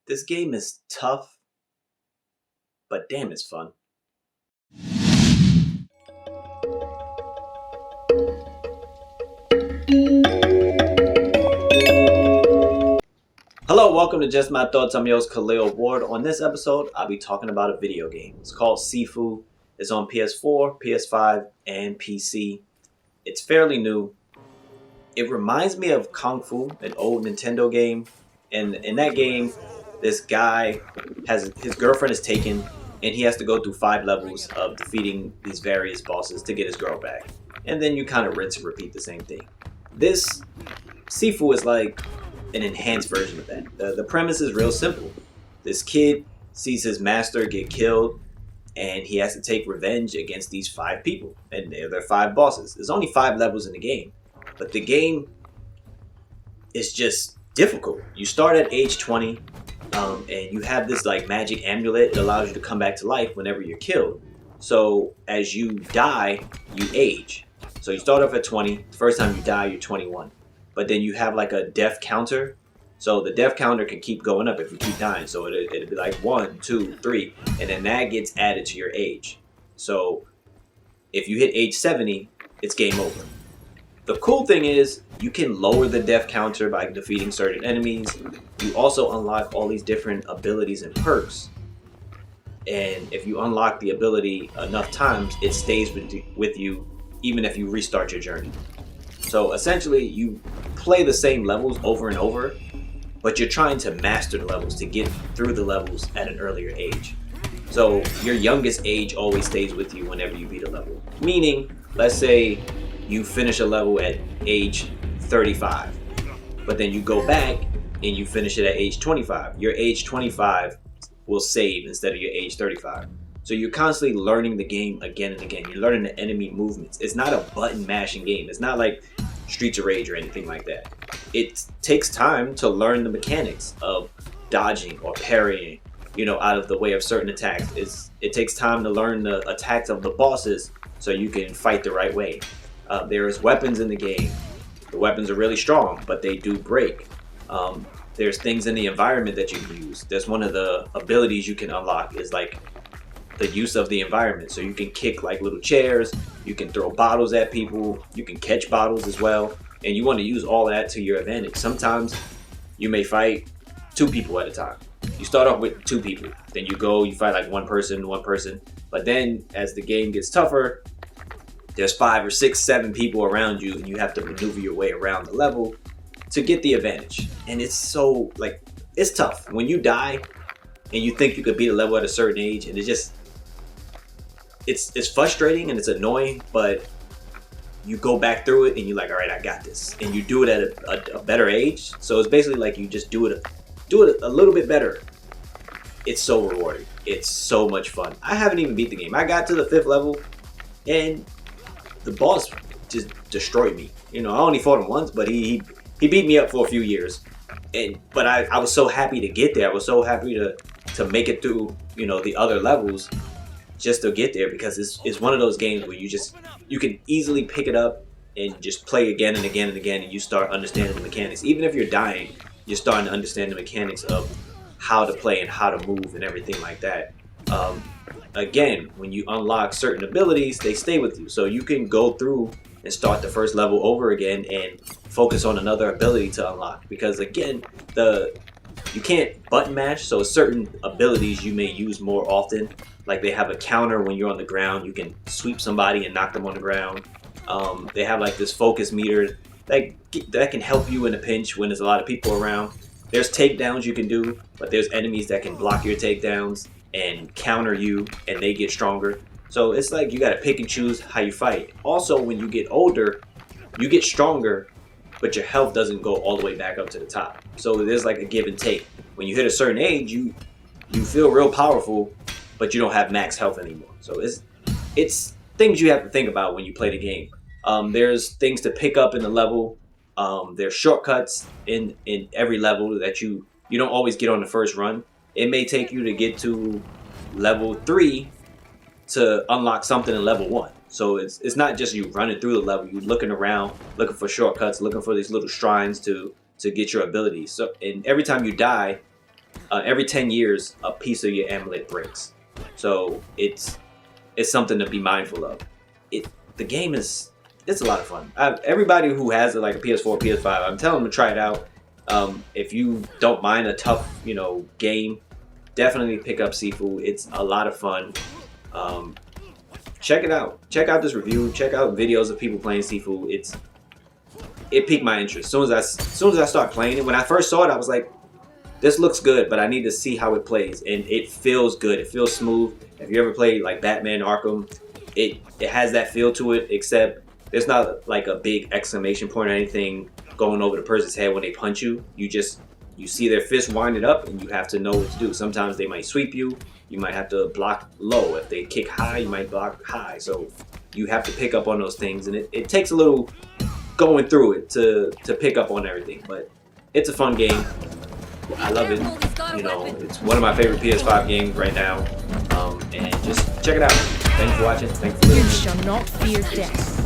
This game is tough, but damn, it's fun. Hello, welcome to Just My Thoughts. I'm your host, Khaleel Ward. On this episode, I'll be talking about a video game. It's called Sifu. It's on PS4, PS5, and PC. It's fairly new. It reminds me of Kung Fu, an old Nintendo game. And in that game, this guy has his girlfriend is taken, and he has to go through 5 levels of defeating these various bosses to get his girl back. And then you kind of rinse and repeat the same thing. This Sifu is like an enhanced version of that. The premise is real simple. This kid sees his master get killed, and he has to take revenge against these 5 people. And they're 5 bosses. There's only 5 levels in the game. But the game is just difficult. You start at age 20, and you have this like magic amulet that allows you to come back to life whenever you're killed. So as you die, you age. So you start off at 20. The first time you die, you're 21. But then you have like a death counter. So the death counter can keep going up if you keep dying. So it'll be like 1, 2, 3. And then that gets added to your age. So if you hit age 70, it's game over. The cool thing is you can lower the death counter by defeating certain enemies. You also unlock all these different abilities and perks. And if you unlock the ability enough times, it stays with you even if you restart your journey. So essentially you play the same levels over and over, but you're trying to master the levels to get through the levels at an earlier age. So your youngest age always stays with you whenever you beat a level. Meaning, let's say you finish a level at age 35, but then you go back and you finish it at age 25. Your age 25 will save instead of your age 35. So you're constantly learning the game again and again. You're learning the enemy movements. It's not a button mashing game. It's not like Streets of Rage or anything like that. It takes time to learn the mechanics of dodging or parrying, out of the way of certain attacks. It takes time to learn the attacks of the bosses so you can fight the right way. There's weapons in the game. The weapons are really strong, but they do break. There's things in the environment that you can use. There's one of the abilities you can unlock is like the use of the environment. So you can kick like little chairs, you can throw bottles at people, you can catch bottles as well, and you want to use all that to your advantage. Sometimes you may fight 2 people at a time. You start off with 2 people, then you fight like one person, but then as the game gets tougher, there's 5 or 6, 7 people around you, and you have to maneuver your way around the level to get the advantage. And it's so it's tough when you die and you think you could beat a level at a certain age, and it's frustrating and it's annoying, but you go back through it and you're like, all right, I got this, and you do it at a better age. So it's basically like you just do it a little bit better. It's so rewarding. It's so much fun. I haven't even beat the game. I got to the 5th level, and the boss just destroyed me. I only fought him once, but he beat me up for a few years. But I was so happy to get there. I was so happy to make it through, the other levels just to get there, because it's one of those games where you can easily pick it up and just play again and again and again, and you start understanding the mechanics. Even if you're dying, you're starting to understand the mechanics of how to play and how to move and everything like that. Again, when you unlock certain abilities, they stay with you. So you can go through and start the first level over again and focus on another ability to unlock. Because again, you can't button mash, so certain abilities you may use more often. Like they have a counter when you're on the ground. You can sweep somebody and knock them on the ground. They have like this focus meter that can help you in a pinch when there's a lot of people around. There's takedowns you can do, but there's enemies that can block your takedowns and counter you, and they get stronger. So it's like you gotta pick and choose how you fight. Also, when you get older, you get stronger, but your health doesn't go all the way back up to the top. So there's like a give and take. When you hit a certain age, you feel real powerful, but you don't have max health anymore. So it's things you have to think about when you play the game. There's things to pick up in the level. There's shortcuts in every level that you don't always get on the first run. It may take you to get to level 3 to unlock something in level 1. So it's not just you running through the level. You're looking around, looking for shortcuts, looking for these little shrines to get your abilities. So, and every time you die, every 10 years, a piece of your amulet breaks. So it's something to be mindful of. The game it's a lot of fun. Everybody who has like a PS4, PS5, I'm telling them to try it out. If you don't mind a tough, game, definitely pick up Sifu. It's a lot of fun. Check it out. Check out this review. Check out videos of people playing Sifu. It piqued my interest. As soon as I start playing it, when I first saw it, I was like, this looks good, but I need to see how it plays. And it feels good. It feels smooth. If you ever played like Batman Arkham, it has that feel to it, except there's not like a big exclamation point or anything going over the person's head when they punch you. You see their fist winding up and you have to know what to do. Sometimes they might sweep you. You might have to block low. If they kick high, you might block high. So you have to pick up on those things, and it takes a little going through it to pick up on everything. But it's a fun game. I love it. It's one of my favorite PS5 games right now. And just check it out. Thanks for watching. Thanks for listening. You shall not fear death.